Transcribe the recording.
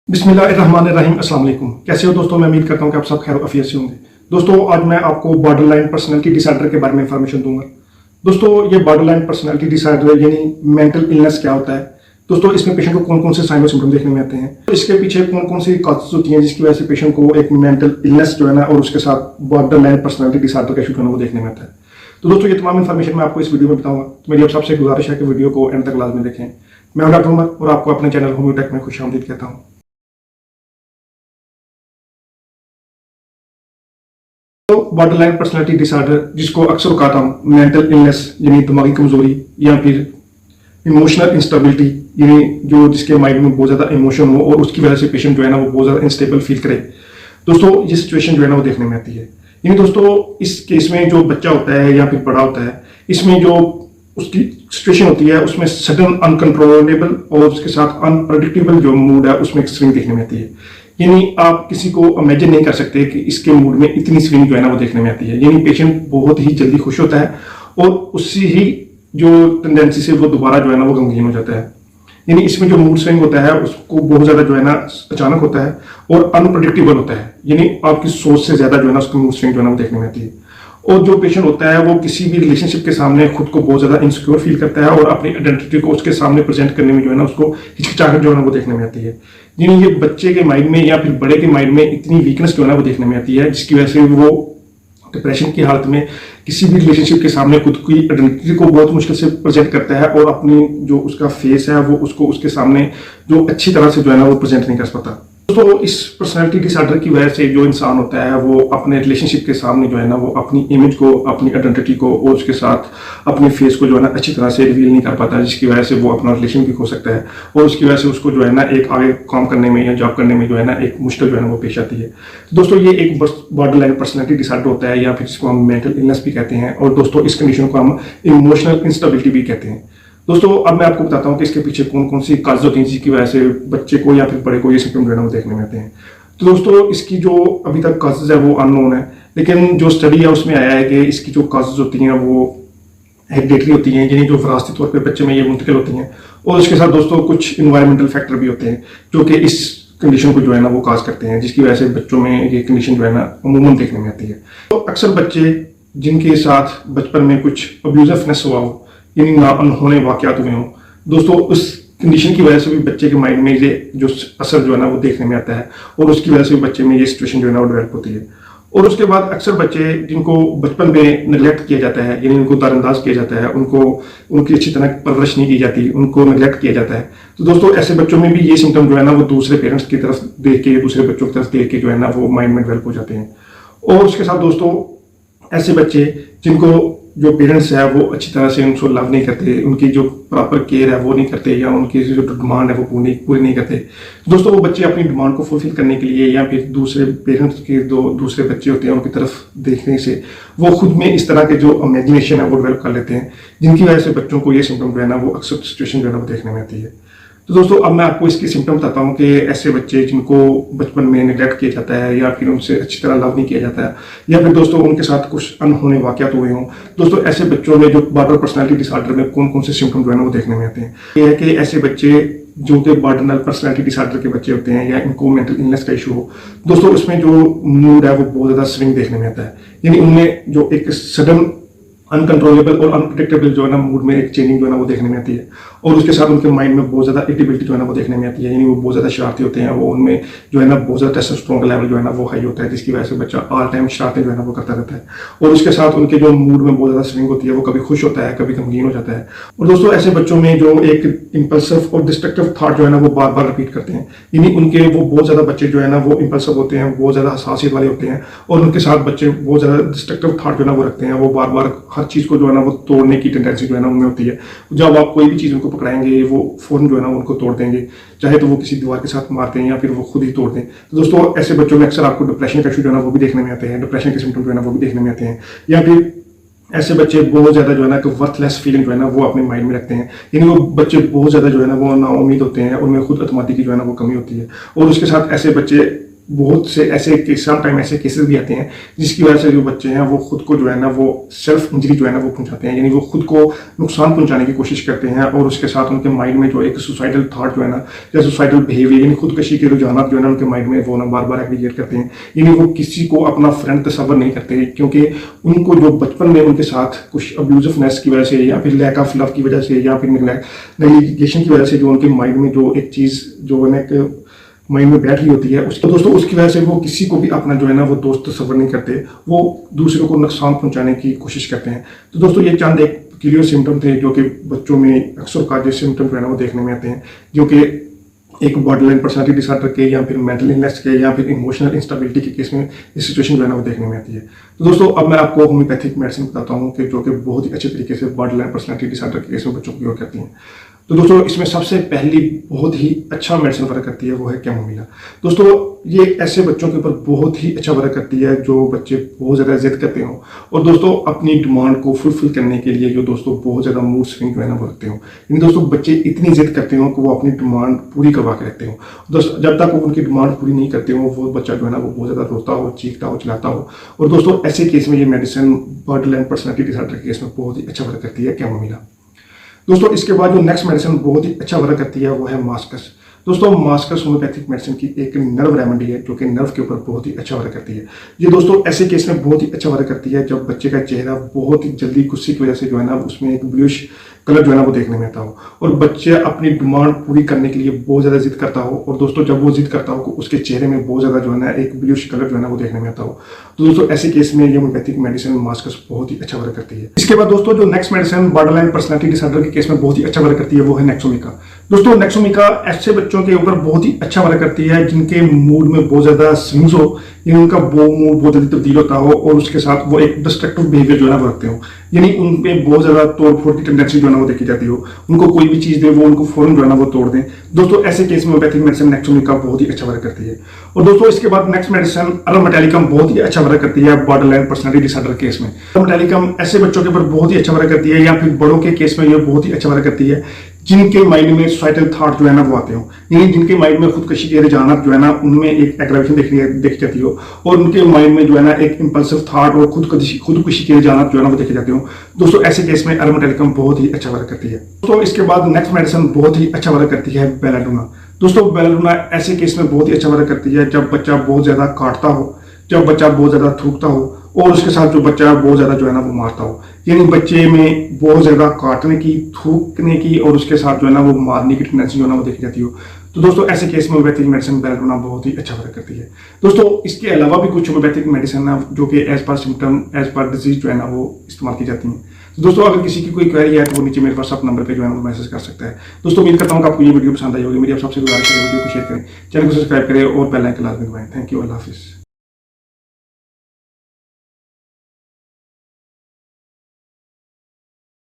बिस्मिल्लाहिर्रहमानिर्रहीम अस्सलाम वालेकुम। कैसे हो दोस्तों? मैं उम्मीद करता हूं कि आप सब खैर आफियत से होंगे। दोस्तों आज मैं आपको बॉर्डरलाइन पर्सनैलिटी डिसऑर्डर के बारे में इंफॉर्मेशन दूंगा। दोस्तों ये बॉर्डरलाइन पर्सनैलिटी डिसऑर्डर यानी मेंटल इलनेस क्या होता है? दोस्तों इसमें पेशेंट को कौन कौन से साइन और सिम्टम देखने में आते हैं, तो इसके पीछे कौन कौन सी कॉजेज होती हैं जिसकी वजह से पेशेंट को एक मेंटल इलनेस जो है ना और उसके साथ बॉर्डरलाइन पर्सनैलिटी डिसऑर्डर का इशू जो है वो देखने में आता है। तो दोस्तों ये तमाम इन्फॉर्मेशन मैं आपको इस वीडियो में बताऊंगा। तो मेरी आप सबसे गुजारिश है कि वीडियो को एंड तक लाजमी देखें। मैं हूं डॉक्टर उमर और आपको अपने चैनल होम्योटेक में खुशामदीद कहता हूँ। तो बॉर्डरलाइन पर्सनैलिटी डिसऑर्डर जिसको अक्सर कहता हूँ मेंटल इलनेस यानी दिमागी कमजोरी या फिर इमोशनल इंस्टेबिलिटी यानी जो जिसके माइंड में बहुत ज़्यादा इमोशन हो और उसकी वजह से पेशेंट जो है ना वो बहुत ज़्यादा अनस्टेबल फील करे। दोस्तों ये सिचुएशन जो है ना वो देखने में आती है। यानी दोस्तों इस केस में जो बच्चा होता है या फिर बड़ा होता है, इसमें जो उसकी सिचुएशन होती है उसमें सडन अनकंट्रोलेबल और उसके साथ अनप्रडिक्टेबल जो मूड है उसमें एक स्विंग देखने में आती है। यानी आप किसी को इमेजिन नहीं कर सकते कि इसके मूड में इतनी स्विंग जो है ना वो देखने में आती है। यानी पेशेंट बहुत ही जल्दी खुश होता है और उससे ही जो टेंडेंसी से वो दोबारा जो है ना वो गमगीन हो जाता है। यानी इसमें जो मूड स्विंग होता है उसको बहुत ज्यादा जो है ना अचानक होता है और अनप्रडिक्टेबल होता है। यानी आपकी सोच से ज्यादा जो है ना उसकी मूड स्विंग जो है ना वो देखने में आती है। और जो पेशेंट होता है वो किसी भी रिलेशनशिप के सामने खुद को बहुत ज्यादा इनसिक्योर फील करता है और अपनी आइडेंटिटी को उसके सामने प्रेजेंट करने में जो है ना उसको हिचकिचाहट जो है ना वो देखने में आती है। यानी ये बच्चे के माइंड में या फिर बड़े के माइंड में इतनी वीकनेस जो है ना वो देखने में आती है जिसकी वजह से वो डिप्रेशन की हालत में किसी भी रिलेशनशिप के सामने खुद की आइडेंटिटी को बहुत मुश्किल से प्रेजेंट करता है और अपनी जो उसका फेस है वो उसको उसके सामने जो अच्छी तरह से जो है ना वो प्रेजेंट नहीं कर पाता। तो इस पर्सनैलिटी डिसऑर्डर की वजह से जो इंसान होता है वो अपने रिलेशनशिप के सामने जो है ना वो अपनी इमेज को, अपनी आइडेंटिटी को और उसके साथ अपने फेस को जो है ना अच्छी तरह से रिवील नहीं कर पाता, जिसकी वजह से वो अपना रिलेशन भी खो सकता है और उसकी वजह से उसको जो है ना एक आगे काम करने में या जॉब करने में जो है ना एक मुश्किल जो है ना वो पेश आती है। तो दोस्तों ये एक बॉर्डरलाइन पर्सनैलिटी डिसऑर्डर होता है या फिर जिसको हम मेंटल इलनेस भी कहते हैं और दोस्तों इस कंडीशन को हम इमोशनल इंस्टेबिलिटी भी कहते हैं। दोस्तों अब मैं आपको बताता हूँ कि इसके पीछे कौन कौन सी काजेज होती हैं जिसकी वजह से बच्चे को या फिर बड़े को ये सिम्टम जो है ना वो देखने में आते हैं। तो दोस्तों इसकी जो अभी तक काजेज है वो अननोन है, लेकिन जो स्टडी है उसमें आया है कि इसकी जो काजेज होती हैं वो हेरिडिटरी होती हैं, यानी जो विरासती तौर पर बच्चे में ये मुंतकिल होती हैं। और उसके साथ दोस्तों कुछ इन्वायरमेंटल फैक्टर भी होते हैं जो कि इस कंडीशन को जो है ना वो काज करते हैं, जिसकी वजह से बच्चों में ये कंडीशन जो है ना अमूमन देखने में आती है। तो अक्सर बच्चे जिनके साथ बचपन में कुछ अब्यूजिवनेस हुआ हो यानी ना अनहोने वाकयात हुए हों, दोस्तों उस कंडीशन की वजह से भी बच्चे के माइंड में ये जो असर जो है ना वो देखने में आता है और उसकी वजह से भी बच्चे में ये सिचुएशन जो है ना वो डेवलप होती है। और उसके बाद अक्सर बच्चे जिनको बचपन में नेग्लेक्ट किया जाता है यानी उनको नजरअंदाज किया जाता है, उनको उनकी अच्छी तरह परवरिश नहीं की जाती, उनको नेग्लेक्ट किया जाता है। तो दोस्तों ऐसे बच्चों में भी ये सिम्टम जो है ना वो दूसरे पेरेंट्स की तरफ देख के, दूसरे बच्चों की तरफ देख के जो है ना वो माइंड में डेवलप हो जाते हैं। और उसके साथ दोस्तों ऐसे बच्चे जिनको जो पेरेंट्स है वो अच्छी तरह से उनको लव नहीं करते, उनकी जो प्रॉपर केयर है वो नहीं करते या उनकी जो डिमांड है वो पूरी नहीं करते, दोस्तों वो बच्चे अपनी डिमांड को फुलफिल करने के लिए या फिर दूसरे पेरेंट्स के जो दूसरे बच्चे होते हैं उनकी तरफ देखने से वो खुद में इस तरह के जो इमेजिनेशन है वो डेवलप कर लेते हैं, जिनकी वजह से बच्चों को ये सिम्टम जो है ना वो अक्सर सिचुएशन जो है ना वो देखने में आती है। तो दोस्तों अब मैं आपको इसकी सिम्टम बताता हूँ कि ऐसे बच्चे जिनको बचपन में नेग्लेक्ट किया जाता है या फिर उनसे अच्छी तरह लव नहीं किया जाता है या फिर दोस्तों उनके साथ कुछ अनहोने वाकयात हुए हों, दोस्तों ऐसे बच्चों में जो बॉर्डरलाइन पर्सनैलिटी डिसऑर्डर में कौन कौन से सिम्टम जो है ना वो देखने में आते हैं। ये है कि ऐसे बच्चे जो कि बॉर्डरलाइन पर्सनैलिटी डिसऑर्डर के बच्चे होते हैं या इनको मेंटल इलनेस का इशू हो, दोस्तों उसमें जो मूड है वो बहुत ज्यादा स्विंग देखने में आता है। यानी उनमें जो एक सडन अनकंट्रोलेबल और अनप्रिडिक्टेबल जो है ना मूड में एक चेंजिंग जो है ना वो देखने में आती है और उसके साथ उनके माइंड में बहुत ज्यादा इरिटेबिलिटी जो है ना वो देखने में आती है। यानी वो बहुत ज्यादा शरारती होते हैं, वो उनमें जो है ना बहुत ज्यादा टेस्टोस्टेरोन का लेवल जो है ना वो हाई होता है, जिसकी वजह से बच्चा ऑल टाइम शरारतें जो है ना वो करता रहता है और उसके साथ उनके जो मूड में बहुत ज्यादा स्विंग होती है, वो कभी खुश होता है कभी गमगीन हो जाता है। और दोस्तों ऐसे बच्चों में जो एक इंपल्सिव और डिस्ट्रक्टिव थॉट जो है ना वो बार बार रिपीट करते हैं, यानी उनके वो बहुत ज्यादा बच्चे जो है ना वो इंपल्सिव होते हैं, बहुत ज्यादा हसासियत वाले होते हैं और उनके साथ बच्चे बहुत ज्यादा डिस्ट्रक्टिव थॉट जो है ना वो रखते हैं, वो बार बार हर चीज को जो है ना वो तोड़ने की टेंडेंसी जो है ना उनमें होती है। जब आप कोई भी चीज उनको पकड़ाएंगे वो फौरन जो है ना उनको तोड़ देंगे, चाहे तो वो किसी दीवार के साथ मारते हैं या फिर वो खुद ही तोड़ दें। तो दोस्तों ऐसे बच्चों में अक्सर आपको डिप्रेशन का इशू जो है ना वो भी देखने में आते हैं, डिप्रेशन के सिम्टम जो है ना वो भी देखने में आते हैं। या फिर ऐसे बच्चे बहुत ज्यादा जो है ना वर्थलेस फीलिंग जो है ना वो अपने माइंड में रखते हैं, यानी वो बच्चे बहुत ज्यादा जो है ना वो नाउम्मीद होते हैं, उनमें खुद एतमादी की जो है ना वो कमी होती है। और उसके साथ ऐसे बच्चे बहुत से ऐसे सम टाइम ऐसे केसेस भी आते हैं जिसकी वजह से जो बच्चे हैं वो खुद को जो है ना वो सेल्फ इंजरी जो है ना वो पहुंचाते हैं, यानी वो खुद को नुकसान पहुंचाने की कोशिश करते हैं और उसके साथ उनके माइंड में जो एक सुसाइडल थॉट जो है ना या सुसाइडल बिहेवियर यानी खुदकशी के रुझानात जो है ना उनके माइंड में वो ना बार बार एग्रीगेट करते हैं। यानी वो किसी को अपना फ्रेंड तस्वर नहीं करते क्योंकि उनको जो बचपन में उनके साथ कुछ अब्यूजिवनेस की वजह से या फिर लैक ऑफ लव की वजह से या फिर नेग्लिजेशन की वजह से जो उनके माइंड में जो एक चीज़ जो है ना माइंड में बैठ रही होती है उसको दोस्तों उसकी वजह से वो किसी को भी अपना जो है ना वो दोस्त तस्वर नहीं करते, वो दूसरों को नुकसान पहुंचाने की कोशिश करते हैं। तो दोस्तों ये चंद एक क्लियर सिम्टम थे जो कि बच्चों में अक्सर कार्डियक सिम्टम जो है ना वो देखने में आते हैं, जो कि एक बॉर्डरलाइन पर्सनालिटी डिसऑर्डर के या फिर मेंटल इलनेस के या फिर इमोशनल इंस्टेबिलिटी के केस में ये सिचुएशन जो है ना वो देखने में आती है। तो दोस्तों अब मैं आपको होम्योपैथिक मेडिसिन बताता हूँ कि जो कि बहुत ही अच्छे तरीके से बॉर्डरलाइन पर्सनालिटी डिसऑर्डर के केस में बच्चों को क्योर करती हैं। तो दोस्तों इसमें सबसे पहली बहुत ही अच्छा मेडिसिन वर्क करती है वो है कैमोमिला। दोस्तों ये ऐसे बच्चों के ऊपर बहुत ही अच्छा वर्क करती है जो बच्चे बहुत ज़्यादा जिद करते हो और दोस्तों अपनी डिमांड को फुलफिल करने के लिए जो दोस्तों बहुत ज़्यादा मूड स्विंग जो है ना वो रखते हो, यानी दोस्तों बच्चे इतनी जिद करते हो कि वो अपनी डिमांड पूरी करवा के रखते हो। दोस्तों जब तक वो उनकी डिमांड पूरी नहीं करते हो वो बच्चा जो है ना वो बहुत ज़्यादा रोता हो, चीखता हो, चिल्लाता हो। और दोस्तों ऐसे केस में ये मेडिसिन बॉर्डरलाइन पर्सनालिटी डिसऑर्डर के केस में बहुत ही अच्छा वर्क करती है कैमोमिला। दोस्तों इसके बाद जो नेक्स्ट मेडिसिन बहुत ही अच्छा वर्क करती है वो है मास्कस। दोस्तों मास्कस होम्योपैथिक मेडिसिन की एक नर्व रेमेडी है जो कि नर्व के ऊपर बहुत ही अच्छा वर्क करती है। ये दोस्तों ऐसे केस में बहुत ही अच्छा वर्क करती है जब बच्चे का चेहरा बहुत ही जल्दी गुस्से की वजह से जो है ना उसमें एक ब्लूइश कलर जो है ना वो देखने में आता हो और बच्चे अपनी डिमांड पूरी करने के लिए बहुत ज़्यादा जिद करता हो और दोस्तों जब वो जिद करता हो तो उसके चेहरे में बहुत ज़्यादा जो है ना एक ब्लूइश कलर जो है ना वो देखने में आता हो। तो दोस्तों ऐसे केस में ये होम्योपैथिक मेडिसिन मास्कस बहुत ही अच्छा वर्क करती है। इसके बाद दोस्तों जो next medicine borderline personality disorder के केस में बहुत ही अच्छा वर्क करती है वो है नेक्सोमिका। दोस्तों नेक्सोमिका ऐसे बच्चों के ऊपर बहुत ही अच्छा वर्क करती है जिनके मूड में बहुत ज़्यादा स्विंग्स हो, यानी उनका वो मूड बहुत जल्दी तब्दील होता हो और उसके साथ वो एक डिस्ट्रक्टिव बिहेवियर जो है ना वो रखते हो, यानी उनपे बहुत ज़्यादा तोड़ फोड़ की टेंडेंसी जो है ना वो देखी जाती हो। उनको कोई भी चीज़ दे वो उनको फौरन जो है ना वो तोड़ दें। दोस्तों ऐसे केस में होम्योपैथिक मेडिसिन नेक्सोमिका बहुत ही अच्छा वर्क करती है। और दोस्तों इसके बाद नेक्स्ट मेडिसिन अरोमेटालिकम बहुत ही अच्छा वर्क करती है बॉर्डरलाइन पर्सनालिटी डिसऑर्डर केस में। अरोमेटालिकम ऐसे बच्चों के ऊपर बहुत ही अच्छा वर्क करती है या फिर बड़ों के केस में ये बहुत ही अच्छा वर्क करती है जिनके माइंड में सुसाइडल थॉट जो है ना वो आते हो, यानी जिनके माइंड में खुदकशी के रुझानात जो है ना उनमें एक एग्रेवेशन देखी जाती हो और उनके माइंड में जो है ना एक इंपल्सिव थॉट और खुदकशी के रुझानात जो है ना वो देखे जाते हो। दोस्तों ऐसे केस में अरोमेटालिकम बहुत ही अच्छा वर्क करती है। दोस्तों इसके बाद नेक्स्ट मेडिसिन बहुत ही अच्छा वर्क करती है बेलाडोना। दोस्तों बेलाडोना ऐसे केस में बहुत ही अच्छा वर्क करती है जब बच्चा बहुत ज्यादा काटता हो, जब बच्चा बहुत ज्यादा थूकता हो और उसके साथ जो बच्चा बहुत ज्यादा जो है ना वो मारता हो, यानी बच्चे में बहुत ज्यादा काटने की, थूकने की और उसके साथ जो है ना वो मारने की टेंडेंसी जो है ना वो देखी जाती हो। तो दोस्तों ऐसे केस में होम्योपैथिक मेडिसिन बेलाडोना बहुत ही अच्छा वर्क करती है। दोस्तों इसके अलावा भी कुछ होम्योपैथिक मेडिसिन है जो कि as per symptom as per disease जो है ना वो इस्तेमाल की जाती हैं। तो दोस्तों अगर किसी की कोई क्वेरी है तो वो नीचे मेरे व्हाट्सअप नंबर पे जो है वो मैसेज कर सकता है। दोस्तों उम्मीद करता हूँ कि आपको ये वीडियो पसंद आई होगी। मेरी आप सबसे गुजारिश है वीडियो को शेयर करें, चैनल को सब्सक्राइब करें और बेल आइकन लाजमी दबाएं। थैंक यू, अल्लाह हाफिज़।